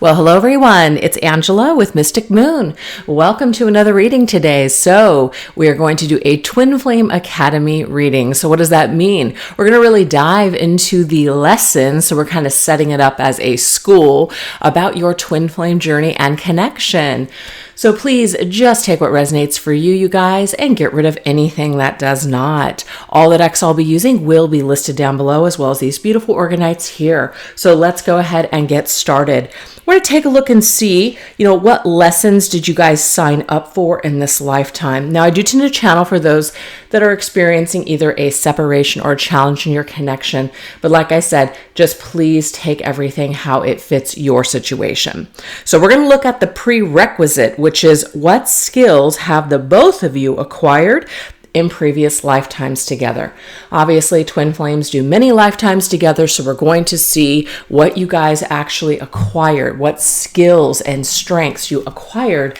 Well, hello everyone. It's Angela with Mystic Moon. Welcome to another reading today. So we are going to do a Twin Flame Academy reading. So what does that mean? We're going to really dive into the lesson. So we're kind of setting it up as a school about your twin flame journey and connection. So please just take what resonates for you, you guys, and get rid of anything that does not. All the decks I'll be using will be listed down below, as well as these beautiful orgonites here. So let's go ahead and get started. We're going to take a look and see, what lessons did you guys sign up for in this lifetime? Now, I do tend to channel for those that are experiencing either a separation or a challenge in your connection. But like I said, just please take everything how it fits your situation. So we're going to look at the prerequisite, which is what skills have the both of you acquired in previous lifetimes together. Obviously, twin flames do many lifetimes together, so we're going to see what you guys actually acquired, what skills and strengths you acquired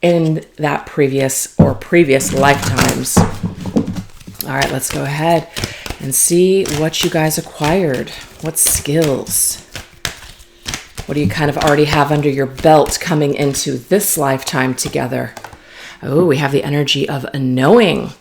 in that previous lifetimes. All right, let's go ahead and see what you guys acquired. What skills? What do you kind of already have under your belt coming into this lifetime together? Oh, we have the energy of a knowing.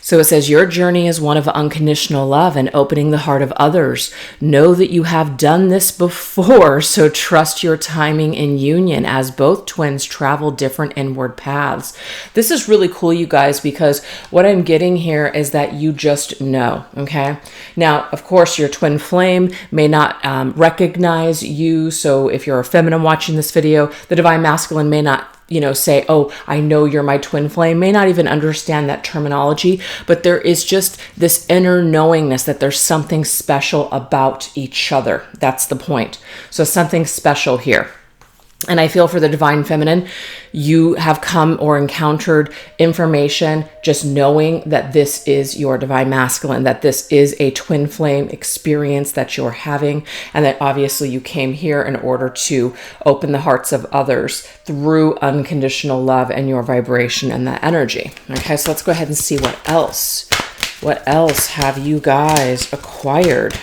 So it says, your journey is one of unconditional love and opening the heart of others. Know that you have done this before, so trust your timing and union as both twins travel different inward paths. This is really cool, you guys, because what I'm getting here is that you just know, okay? Now, of course, your twin flame may not recognize you. So if you're a feminine watching this video, the divine masculine may not say, oh, I know you're my twin flame, may not even understand that terminology, but there is just this inner knowingness that there's something special about each other. That's the point. So something special here. And I feel for the divine feminine, you have come or encountered information just knowing that this is your divine masculine, that this is a twin flame experience that you're having, and that obviously you came here in order to open the hearts of others through unconditional love and your vibration and that energy. Okay, so let's go ahead and see what else. What else have you guys acquired?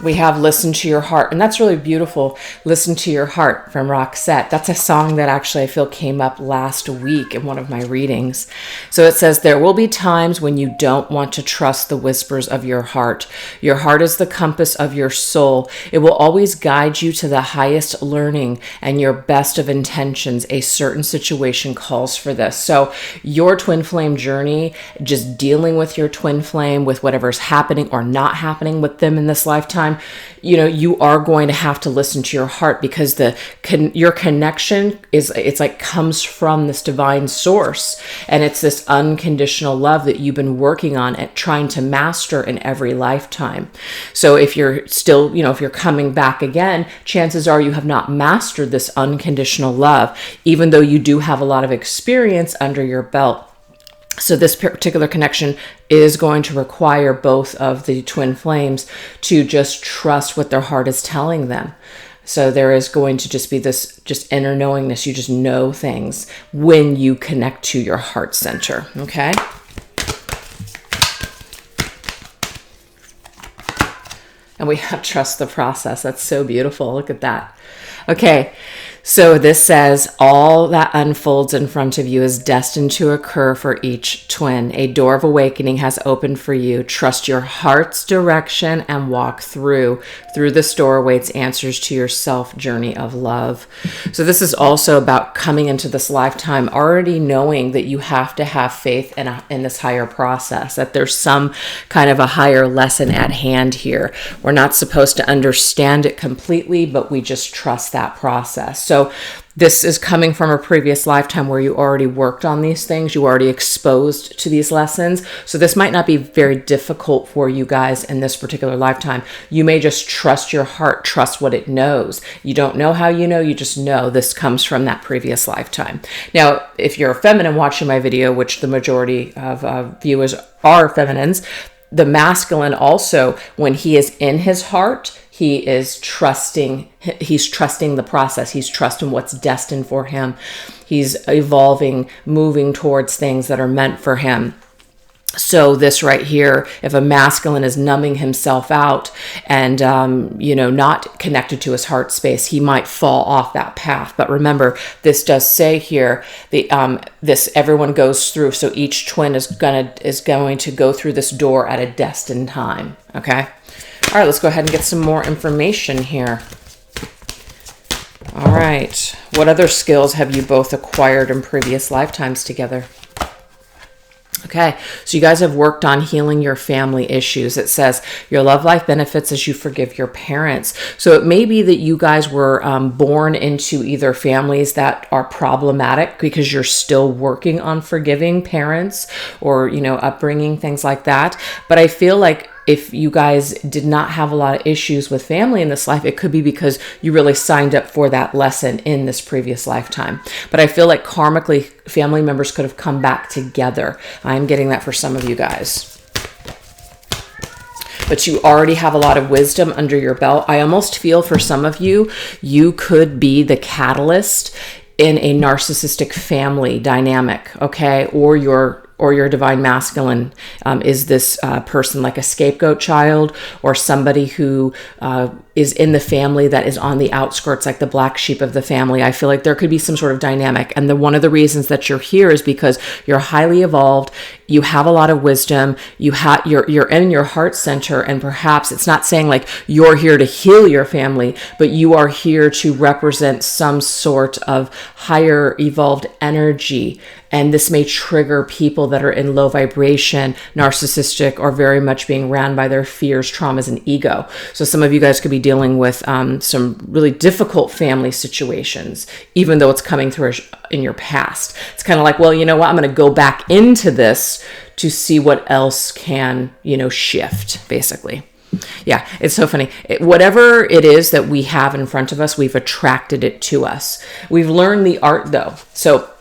We have Listen to Your Heart, and that's really beautiful. Listen to Your Heart from Roxette. That's a song that actually I feel came up last week in one of my readings. So it says, there will be times when you don't want to trust the whispers of your heart. Your heart is the compass of your soul. It will always guide you to the highest learning and your best of intentions. A certain situation calls for this. So your twin flame journey, just dealing with your twin flame, with whatever's happening or not happening with them in this lifetime, you are going to have to listen to your heart, because your connection comes from this divine source, and it's this unconditional love that you've been working on and trying to master in every lifetime. So if you're still, if you're coming back again, chances are you have not mastered this unconditional love, even though you do have a lot of experience under your belt. So this particular connection is going to require both of the twin flames to just trust what their heart is telling them. So there is going to just be this just inner knowingness. You just know things when you connect to your heart center, okay? And we have trust the process. That's so beautiful. Look at that. Okay. So this says, all that unfolds in front of you is destined to occur for each twin. A door of awakening has opened for you. Trust your heart's direction and walk through. Through this door awaits answers to your self journey of love. So this is also about coming into this lifetime already knowing that you have to have faith in this higher process, that there's some kind of a higher lesson at hand here. We're not supposed to understand it completely, but we just trust that process. So this is coming from a previous lifetime where you already worked on these things. You already exposed to these lessons. So this might not be very difficult for you guys in this particular lifetime. You may just trust your heart, trust what it knows. You don't know how you just know this comes from that previous lifetime. Now, if you're a feminine watching my video, which the majority of viewers are feminines, the masculine also, when he is in his heart, he's trusting the process. He's trusting what's destined for him. He's evolving, moving towards things that are meant for him. So this right here, if a masculine is numbing himself out and, not connected to his heart space, he might fall off that path. But remember, this does say here, this everyone goes through. So each twin is going to go through this door at a destined time. Okay. All right, let's go ahead and get some more information here. All right. What other skills have you both acquired in previous lifetimes together? Okay, so you guys have worked on healing your family issues. It says your love life benefits as you forgive your parents. So it may be that you guys were born into either families that are problematic because you're still working on forgiving parents or, upbringing, things like that. But I feel like if you guys did not have a lot of issues with family in this life, it could be because you really signed up for that lesson in this previous lifetime. But I feel like karmically, family members could have come back together. I'm getting that for some of you guys. But you already have a lot of wisdom under your belt. I almost feel for some of you, you could be the catalyst in a narcissistic family dynamic, okay? Or your divine masculine is this person like a scapegoat child or somebody who is in the family that is on the outskirts, like the black sheep of the family. I feel like there could be some sort of dynamic. And one of the reasons that you're here is because you're highly evolved. You have a lot of wisdom. You're in your heart center. And perhaps it's not saying like you're here to heal your family, but you are here to represent some sort of higher evolved energy. And this may trigger people that are in low vibration, narcissistic, or very much being ran by their fears, traumas, and ego. So some of you guys could be dealing with some really difficult family situations, even though it's coming through in your past. It's kind of like, well, you know what? I'm going to go back into this to see what else can, shift, basically. Yeah, it's so funny. Whatever it is that we have in front of us, we've attracted it to us. We've learned the art, though. So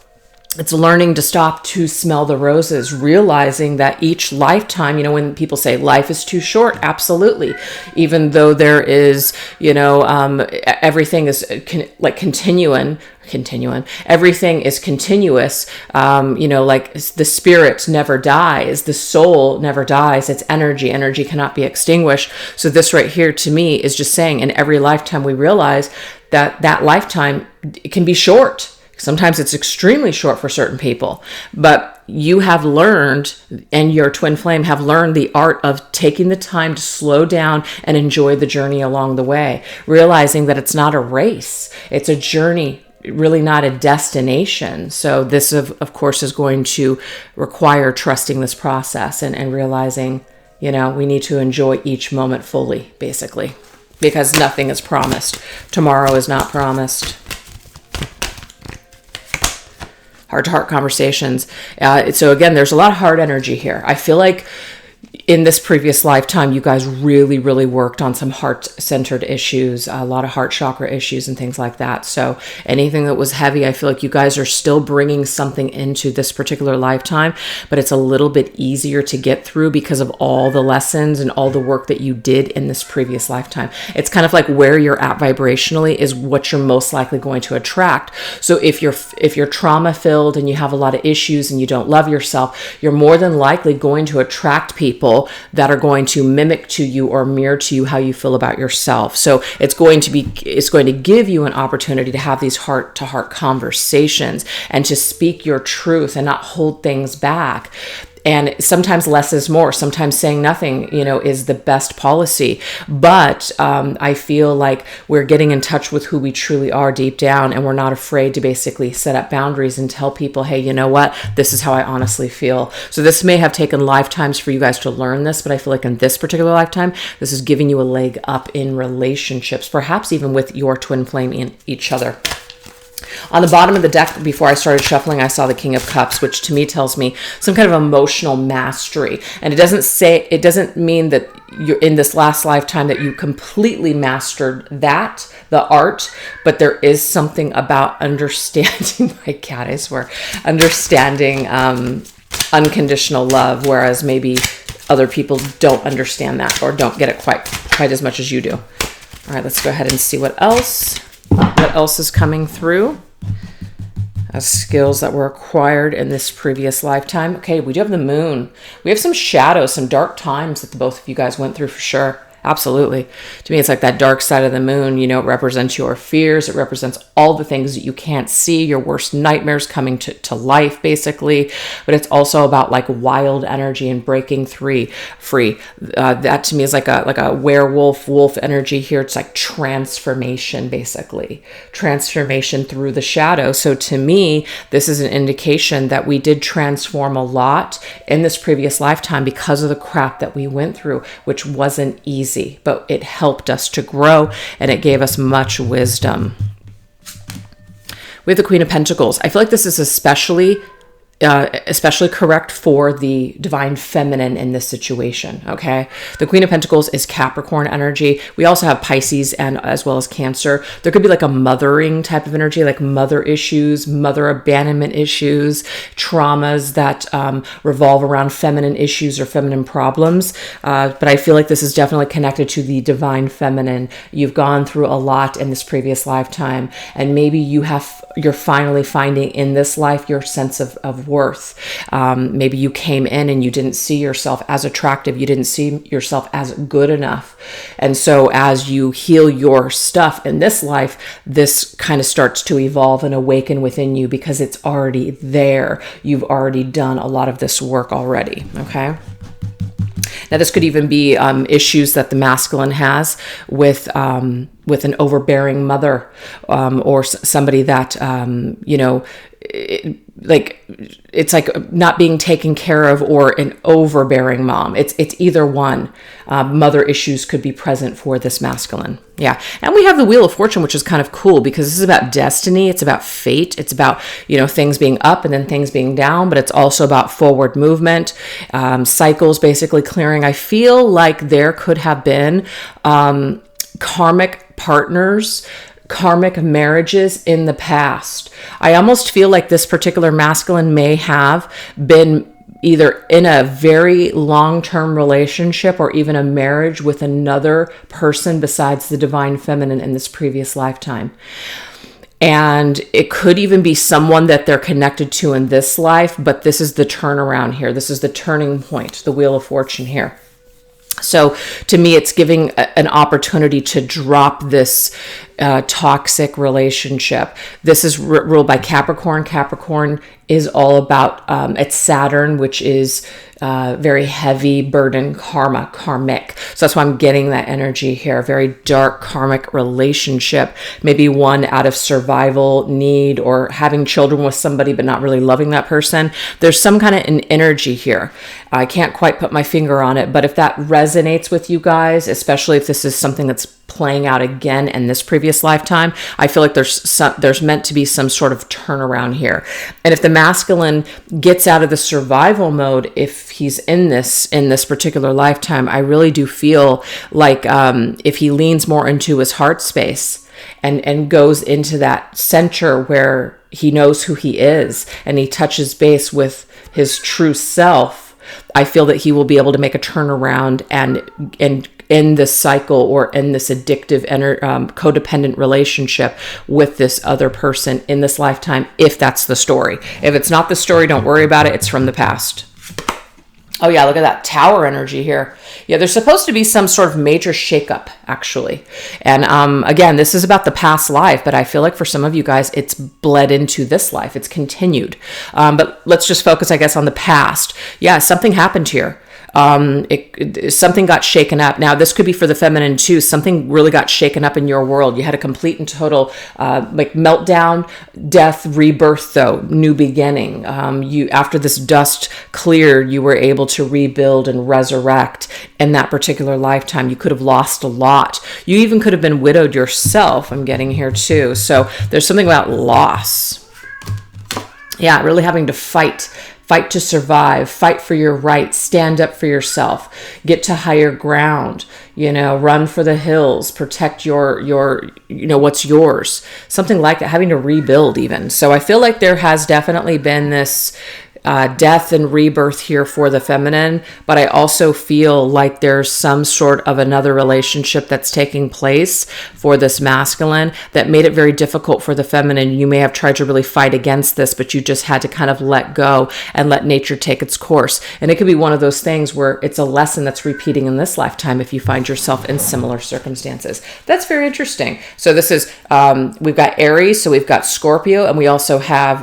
it's learning to stop to smell the roses, realizing that each lifetime, when people say life is too short, absolutely. Even though there is, everything is continuing, everything is continuous. Like the spirit never dies, the soul never dies. It's energy cannot be extinguished. So this right here to me is just saying in every lifetime we realize that lifetime, it can be short. Sometimes it's extremely short for certain people, but you have learned, and your twin flame have learned the art of taking the time to slow down and enjoy the journey along the way, realizing that it's not a race, it's a journey, really not a destination. So this, of course, is going to require trusting this process and realizing, we need to enjoy each moment fully, basically, because nothing is promised. Tomorrow is not promised. Heart-to-heart conversations. So again, there's a lot of heart energy here. I feel like in this previous lifetime, you guys really, really worked on some heart-centered issues, a lot of heart chakra issues and things like that. So anything that was heavy, I feel like you guys are still bringing something into this particular lifetime, but it's a little bit easier to get through because of all the lessons and all the work that you did in this previous lifetime. It's kind of like where you're at vibrationally is what you're most likely going to attract. So if you're trauma-filled and you have a lot of issues and you don't love yourself, you're more than likely going to attract people that are going to mimic to you or mirror to you how you feel about yourself. So it's going to give you an opportunity to have these heart-to-heart conversations and to speak your truth and not hold things back. And sometimes less is more. Sometimes saying nothing, is the best policy. But I feel like we're getting in touch with who we truly are deep down, and we're not afraid to basically set up boundaries and tell people, hey, you know what? This is how I honestly feel. So this may have taken lifetimes for you guys to learn this, but I feel like in this particular lifetime, this is giving you a leg up in relationships, perhaps even with your twin flame in each other. On the bottom of the deck, before I started shuffling, I saw the King of Cups, which to me tells me some kind of emotional mastery. And it doesn't mean that you're in this last lifetime that you completely mastered the art, but there is something about understanding, my cat, I swear, understanding unconditional love, whereas maybe other people don't understand that or don't get it quite as much as you do. All right, let's go ahead and see what else is coming through. skills that were acquired in this previous lifetime. Okay, we do have the moon. We have some shadows, some dark times that the both of you guys went through for sure. Absolutely. To me, it's like that dark side of the moon. You know, it represents your fears. It represents all the things that you can't see, your worst nightmares coming to life, basically. But it's also about like wild energy and breaking free. That to me is like a werewolf, wolf energy here. It's like transformation, basically. Transformation through the shadow. So to me, this is an indication that we did transform a lot in this previous lifetime because of the crap that we went through, which wasn't easy. But it helped us to grow and it gave us much wisdom. We have the Queen of Pentacles. I feel like this is especially correct for the divine feminine in this situation. Okay. The Queen of Pentacles is Capricorn energy. We also have Pisces and as well as Cancer. There could be like a mothering type of energy, like mother issues, mother abandonment issues, traumas that revolve around feminine issues or feminine problems. But I feel like this is definitely connected to the divine feminine. You've gone through a lot in this previous lifetime, and maybe you're finally finding in this life your sense of worth. Maybe you came in and you didn't see yourself as attractive. You didn't see yourself as good enough. And so as you heal your stuff in this life, this kind of starts to evolve and awaken within you because it's already there. You've already done a lot of this work already. Okay. Now, this could even be issues that the masculine has with an overbearing mother or somebody that, it's like not being taken care of, or an overbearing mom. It's either one. Mother issues could be present for this masculine. Yeah. And we have the Wheel of Fortune, which is kind of cool because this is about destiny. It's about fate. It's about, things being up and then things being down, but it's also about forward movement, cycles basically clearing. I feel like there could have been karmic partners, karmic marriages in the past. I almost feel like this particular masculine may have been either in a very long-term relationship or even a marriage with another person besides the divine feminine in this previous lifetime. And it could even be someone that they're connected to in this life, but this is the turnaround here. This is the turning point, the Wheel of Fortune here. So to me, it's giving an opportunity to drop this toxic relationship. This is ruled by Capricorn. Capricorn is all about, it's Saturn, which is very heavy burden karmic. So that's why I'm getting that energy here. Very dark karmic relationship, maybe one out of survival need or having children with somebody but not really loving that person. There's some kind of an energy here. I can't quite put my finger on it, but if that resonates with you guys, especially if this is something that's playing out again in this previous lifetime, I feel like there's meant to be some sort of turnaround here. And if the masculine gets out of the survival mode, if he's in this particular lifetime, I really do feel like if he leans more into his heart space and goes into that center where he knows who he is and he touches base with his true self, I feel that he will be able to make a turnaround and in this cycle or in this addictive codependent relationship with this other person in this lifetime, if that's the story. If it's not the story, don't worry about it. It's from the past. Oh yeah, look at that Tower energy here. Yeah, there's supposed to be some sort of major shakeup, actually. And again, this is about the past life, but I feel like for some of you guys, it's bled into this life. It's continued. But let's just focus, I guess, on the past. Yeah, something happened here. Something got shaken up. Now, this could be for the feminine too. Something really got shaken up in your world. You had a complete and total meltdown, death, rebirth, though, new beginning. After this dust cleared, you were able to rebuild and resurrect in that particular lifetime. You could have lost a lot. You even could have been widowed yourself. I'm getting here too. So there's something about loss. Yeah, really having to fight to survive, fight for your rights, stand up for yourself, get to higher ground, run for the hills, protect your what's yours, something like that, having to rebuild even. So I feel like there has definitely been this death and rebirth here for the feminine, but I also feel like there's some sort of another relationship that's taking place for this masculine that made it very difficult for the feminine. You may have tried to really fight against this, but you just had to kind of let go and let nature take its course. And it could be one of those things where it's a lesson that's repeating in this lifetime if you find yourself in similar circumstances. That's very interesting. So this is, we've got Aries, so we've got Scorpio, and we also have,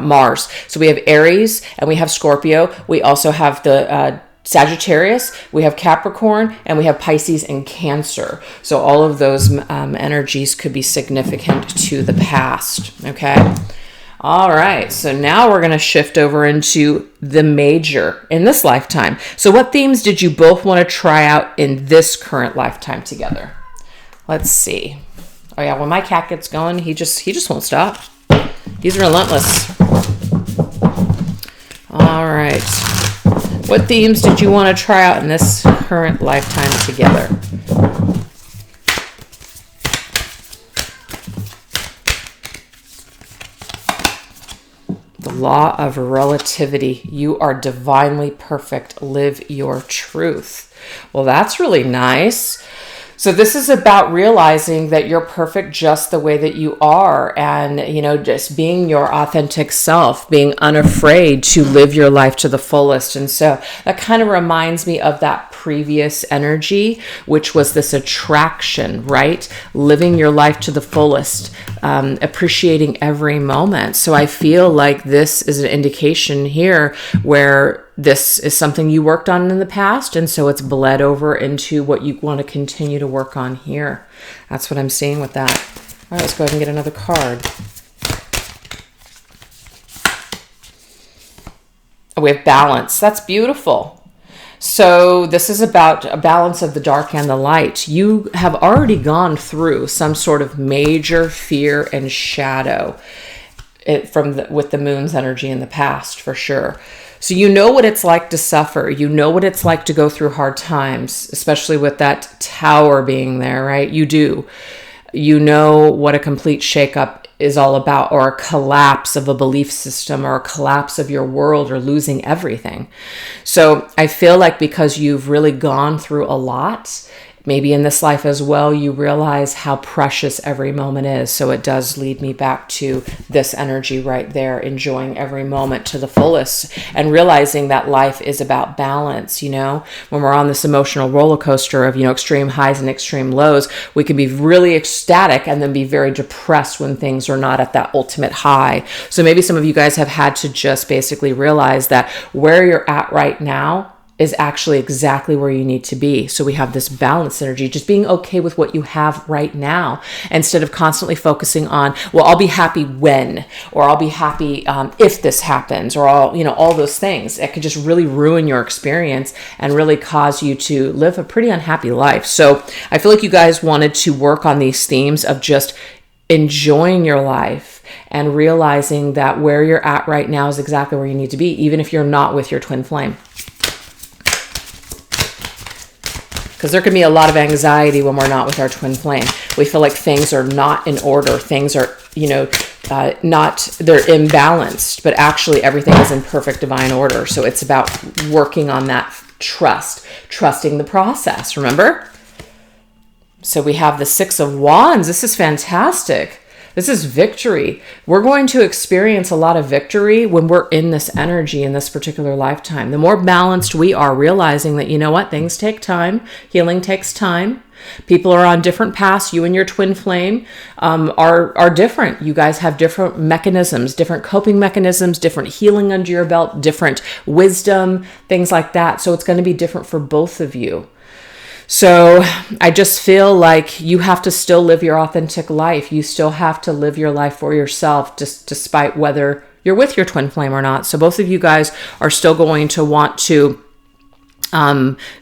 Mars. So we have Aries and we have Scorpio. We also have the Sagittarius, we have Capricorn, and we have Pisces and Cancer. So all of those energies could be significant to the past, okay? All right, so now we're going to shift over into the major in this lifetime. So what themes did you both want to try out in this current lifetime together? Let's see. Oh yeah, when my cat gets going, he just won't stop. He's relentless. All right. What themes did you want to try out in this current lifetime together? The law of relativity. You are divinely perfect. Live your truth. Well, that's really nice. So this is about realizing that you're perfect just the way that you are, and, you know, just being your authentic self, being unafraid to live your life to the fullest. And so that kind of reminds me of that previous energy, which was this attraction, right? Living your life to the fullest, appreciating every moment. So I feel like this is an indication here where this is something you worked on in the past, and so it's bled over into what you want to continue to work on here. That's what I'm seeing with that. All right, let's go ahead and get another card. Oh, we have balance. That's beautiful. So this is about a balance of the dark and the light. You have already gone through some sort of major fear and shadow with the moon's energy in the past, for sure. So you know what it's like to suffer. You know what it's like to go through hard times, especially with that tower being there, right? You do. You know what a complete shakeup is all about, or a collapse of a belief system, or a collapse of your world, or losing everything. So I feel like because you've really gone through a lot, maybe in this life as well, you realize how precious every moment is. So it does lead me back to this energy right there, enjoying every moment to the fullest and realizing that life is about balance. You know, when we're on this emotional roller coaster of, you know, extreme highs and extreme lows, we can be really ecstatic and then be very depressed when things are not at that ultimate high. So maybe some of you guys have had to just basically realize that where you're at right now is actually exactly where you need to be. So we have this balance energy, just being okay with what you have right now, instead of constantly focusing on, well, I'll be happy when, or I'll be happy if this happens, or all those things. It could just really ruin your experience and really cause you to live a pretty unhappy life. So I feel like you guys wanted to work on these themes of just enjoying your life and realizing that where you're at right now is exactly where you need to be, even if you're not with your twin flame. Because there can be a lot of anxiety when we're not with our twin flame. We feel like things are not in order. Things are, they're imbalanced, but actually everything is in perfect divine order. So it's about working on that trusting the process, remember? So we have the Six of Wands. This is fantastic. This is victory. We're going to experience a lot of victory when we're in this energy in this particular lifetime. The more balanced we are, realizing that, you know what, things take time. Healing takes time. People are on different paths. You and your twin flame are different. You guys have different mechanisms, different coping mechanisms, different healing under your belt, different wisdom, things like that. So it's going to be different for both of you. So I just feel like you have to still live your authentic life. You still have to live your life for yourself, just despite whether you're with your twin flame or not. So both of you guys are still going to want to,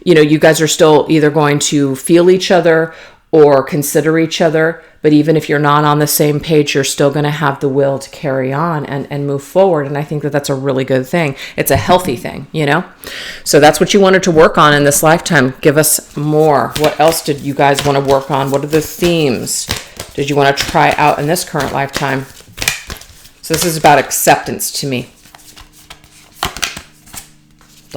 you guys are still either going to feel each other or consider each other. But even if you're not on the same page, you're still going to have the will to carry on and move forward. And I think that that's a really good thing. It's a healthy thing, So that's what you wanted to work on in this lifetime. Give us more. What else did you guys want to work on? What are the themes did you want to try out in this current lifetime? So this is about acceptance to me.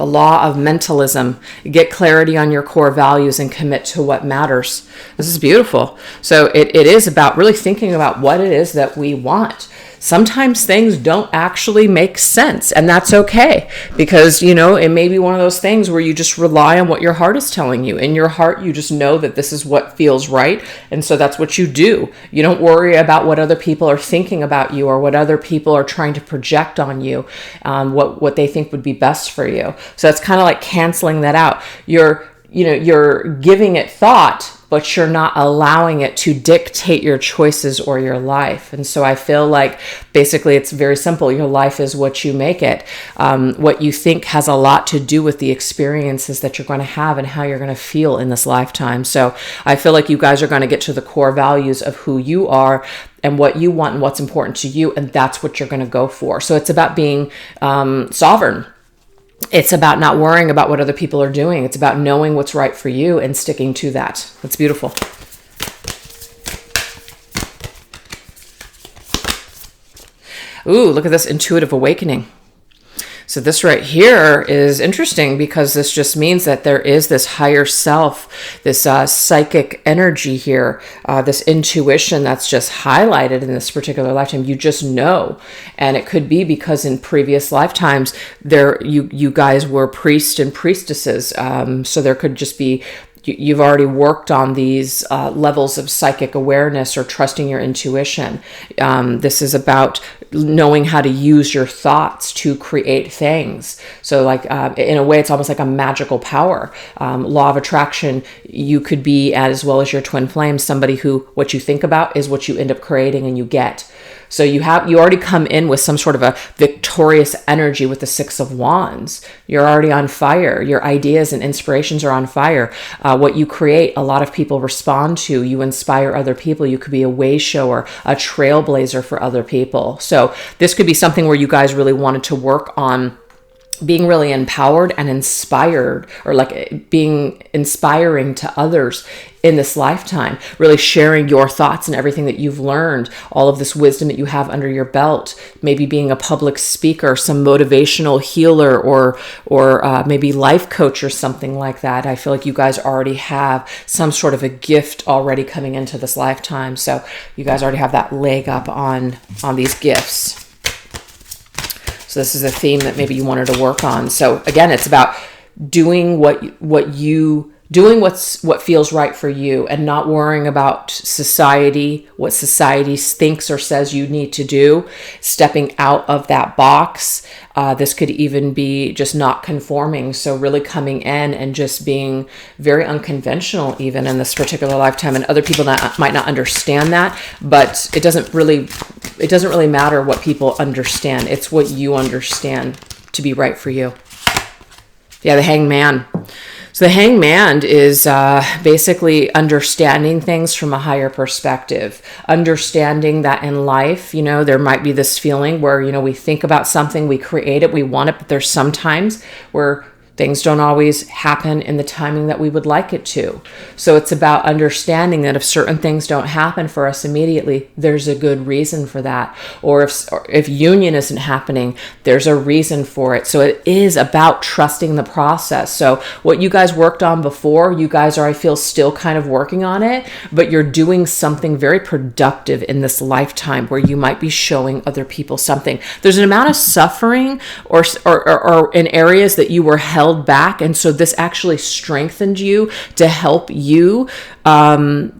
The law of mentalism. Get clarity on your core values and commit to what matters. This is beautiful. So it is about really thinking about what it is that we want. Sometimes things don't actually make sense, and that's okay, because, it may be one of those things where you just rely on what your heart is telling you. In your heart, you just know that this is what feels right, and so that's what you do. You don't worry about what other people are thinking about you or what other people are trying to project on you, what they think would be best for you. So that's kind of like canceling that out. You're giving it thought, but you're not allowing it to dictate your choices or your life. And so I feel like basically it's very simple. Your life is what you make it. What you think has a lot to do with the experiences that you're going to have and how you're going to feel in this lifetime. So I feel like you guys are going to get to the core values of who you are and what you want and what's important to you. And that's what you're going to go for. So it's about being sovereign. It's about not worrying about what other people are doing. It's about knowing what's right for you and sticking to that. That's beautiful. Ooh, look at this intuitive awakening. So this right here is interesting because this just means that there is this higher self, this psychic energy here, this intuition that's just highlighted in this particular lifetime. You just know. And it could be because in previous lifetimes, you guys were priests and priestesses. So there could just be you've already worked on these levels of psychic awareness or trusting your intuition. This is about knowing how to use your thoughts to create things. So like in a way, it's almost like a magical power. Law of attraction, you could be, as well as your twin flame, somebody who what you think about is what you end up creating and you get. So you already come in with some sort of a victorious energy with the Six of Wands. You're already on fire. Your ideas and inspirations are on fire. What you create, a lot of people respond to. You inspire other people. You could be a way shower, a trailblazer for other people. So this could be something where you guys really wanted to work on being really empowered and inspired, or like being inspiring to others in this lifetime, really sharing your thoughts and everything that you've learned, all of this wisdom that you have under your belt, maybe being a public speaker, some motivational healer, or maybe life coach or something like that. I feel like you guys already have some sort of a gift already coming into this lifetime. So you guys already have that leg up on these gifts. So this is a theme that maybe you wanted to work on. So again, it's about doing what feels right for you and not worrying about society, what society thinks or says you need to do, stepping out of that box. This could even be just not conforming. So really coming in and just being very unconventional even in this particular lifetime. And other people might not understand that, but it doesn't really matter what people understand. It's what you understand to be right for you. Yeah, the Hangman. So the Hangman is basically understanding things from a higher perspective, understanding that in life, there might be this feeling where, we think about something, we create it, we want it, but there's some times where things don't always happen in the timing that we would like it to. So it's about understanding that if certain things don't happen for us immediately, there's a good reason for that. Or if union isn't happening, there's a reason for it. So it is about trusting the process. So what you guys worked on before, you guys are, I feel, still kind of working on it, but you're doing something very productive in this lifetime where you might be showing other people something. There's an amount of suffering or in areas that you were held back, and so this actually strengthened you to help you to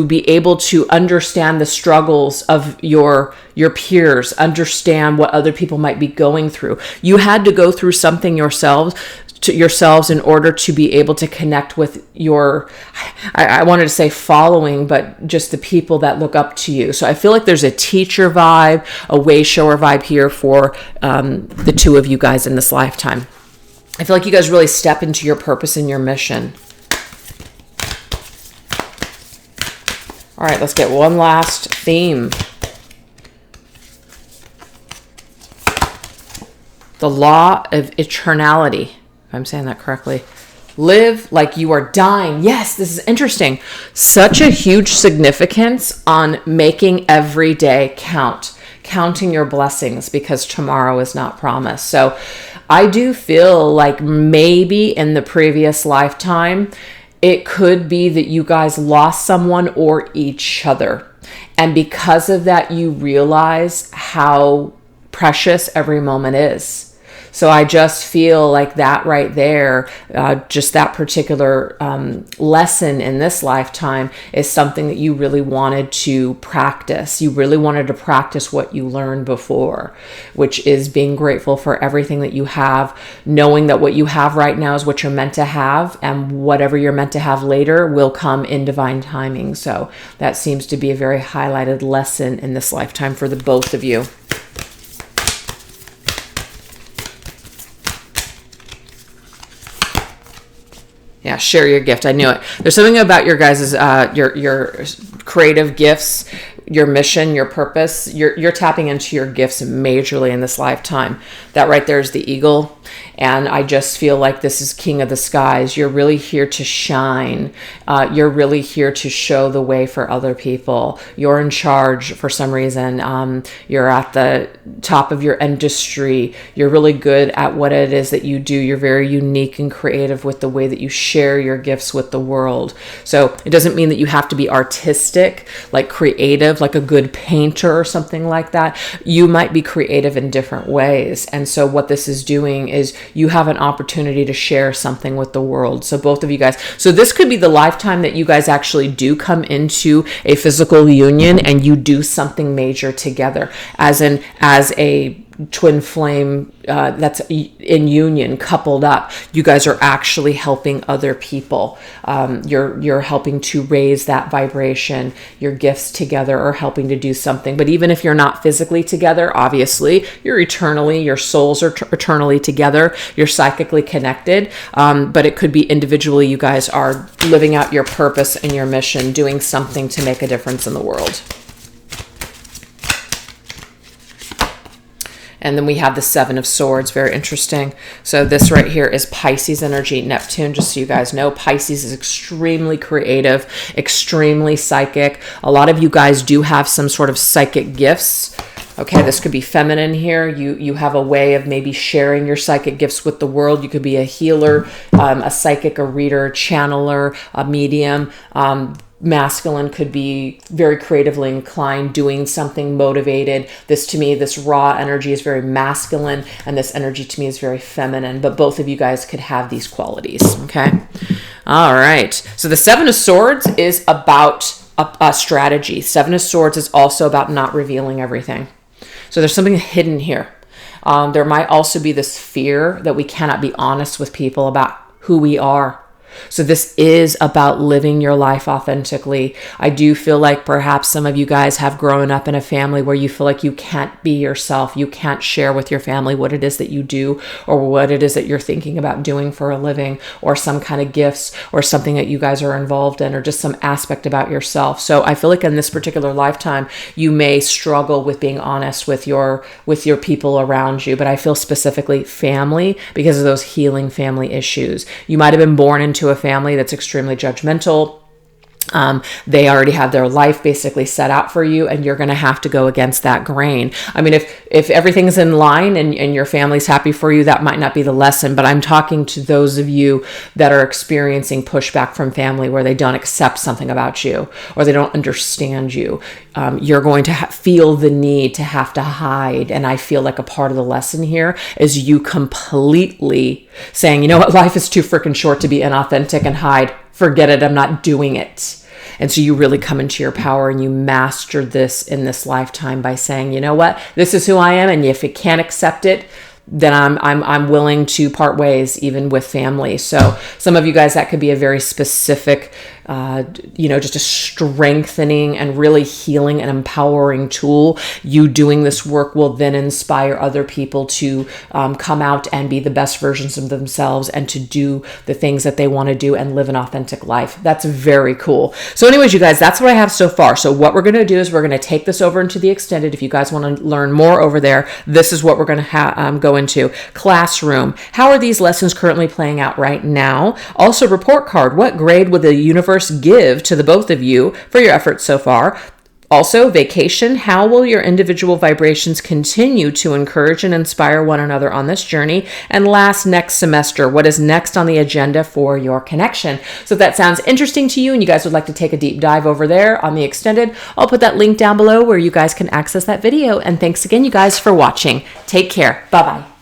be able to understand the struggles of your peers, understand what other people might be going through. You had to go through something yourselves in order to be able to connect with your, I wanted to say following, but just the people that look up to you. So I feel like there's a teacher vibe, a way shower vibe here for the two of you guys in this lifetime. I feel like you guys really step into your purpose and your mission. All right, let's get one last theme. The law of eternality, if I'm saying that correctly. Live like you are dying. Yes, this is interesting. Such a huge significance on making every day count. Counting your blessings because tomorrow is not promised. So I do feel like maybe in the previous lifetime, it could be that you guys lost someone or each other. And because of that, you realize how precious every moment is. So I just feel like that right there, just that particular lesson in this lifetime is something that you really wanted to practice. You really wanted to practice what you learned before, which is being grateful for everything that you have, knowing that what you have right now is what you're meant to have, and whatever you're meant to have later will come in divine timing. So that seems to be a very highlighted lesson in this lifetime for the both of you. Yeah, share your gift. I knew it. There's something about your guys' your creative gifts, your mission, your purpose. You're tapping into your gifts majorly in this lifetime. That right there is the eagle. And I just feel like this is king of the skies. You're really here to shine. You're really here to show the way for other people. You're in charge for some reason. You're at the top of your industry. You're really good at what it is that you do. You're very unique and creative with the way that you share your gifts with the world. So it doesn't mean that you have to be artistic, like creative, like a good painter or something like that. You might be creative in different ways. And so what this is doing is you have an opportunity to share something with the world. So both of you guys, so this could be the lifetime that you guys actually do come into a physical union and you do something major together, as a twin flame that's in union, coupled up. You guys are actually helping other people. You're helping to raise that vibration. Your gifts together are helping to do something. But even if you're not physically together, obviously you're eternally, your souls are eternally together. You're psychically connected. But it could be individually, you guys are living out your purpose and your mission, doing something to make a difference in the world. And then we have the Seven of Swords, very interesting. So this right here is Pisces energy, Neptune, just so you guys know. Pisces is extremely creative, extremely psychic. A lot of you guys do have some sort of psychic gifts. Okay, this could be feminine here. You have a way of maybe sharing your psychic gifts with the world. You could be a healer, a psychic, a reader, a channeler, a medium. Masculine could be very creatively inclined, doing something motivated. This to me, this raw energy is very masculine, and this energy to me is very feminine. But both of you guys could have these qualities, okay? All right. So the Seven of Swords is about a strategy. Seven of Swords is also about not revealing everything. So there's something hidden here. There might also be this fear that we cannot be honest with people about who we are. So this is about living your life authentically. I do feel like perhaps some of you guys have grown up in a family where you feel like you can't be yourself. You can't share with your family what it is that you do or what it is that you're thinking about doing for a living, or some kind of gifts or something that you guys are involved in, or just some aspect about yourself. So I feel like in this particular lifetime, you may struggle with being honest with your people around you. But I feel specifically family because of those healing family issues. You might have been born into a family that's extremely judgmental. They already have their life basically set out for you, and you're going to have to go against that grain. I mean, if everything's in line and your family's happy for you, that might not be the lesson, but I'm talking to those of you that are experiencing pushback from family where they don't accept something about you or they don't understand you. You're going to feel the need to have to hide. And I feel like a part of the lesson here is you completely saying, you know what, life is too freaking short to be inauthentic and hide. Forget it, I'm not doing it. And so you really come into your power and you master this in this lifetime by saying, you know what, this is who I am, and if you can't accept it, then I'm willing to part ways, even with family. So some of you guys, that could be a very specific, just a strengthening and really healing and empowering tool. You doing this work will then inspire other people to come out and be the best versions of themselves and to do the things that they want to do and live an authentic life. That's very cool. So anyways, you guys, that's what I have so far. So what we're going to do is we're going to take this over into the extended. If you guys want to learn more over there, this is what we're going to go into. Classroom. How are these lessons currently playing out right now? Also, report card. What grade would the universe give to the both of you for your efforts so far? Also, vacation. How will your individual vibrations continue to encourage and inspire one another on this journey? And last, next semester. What is next on the agenda for your connection? So if that sounds interesting to you and you guys would like to take a deep dive over there on the extended, I'll put that link down below where you guys can access that video. And thanks again, you guys, for watching. Take care. Bye-bye.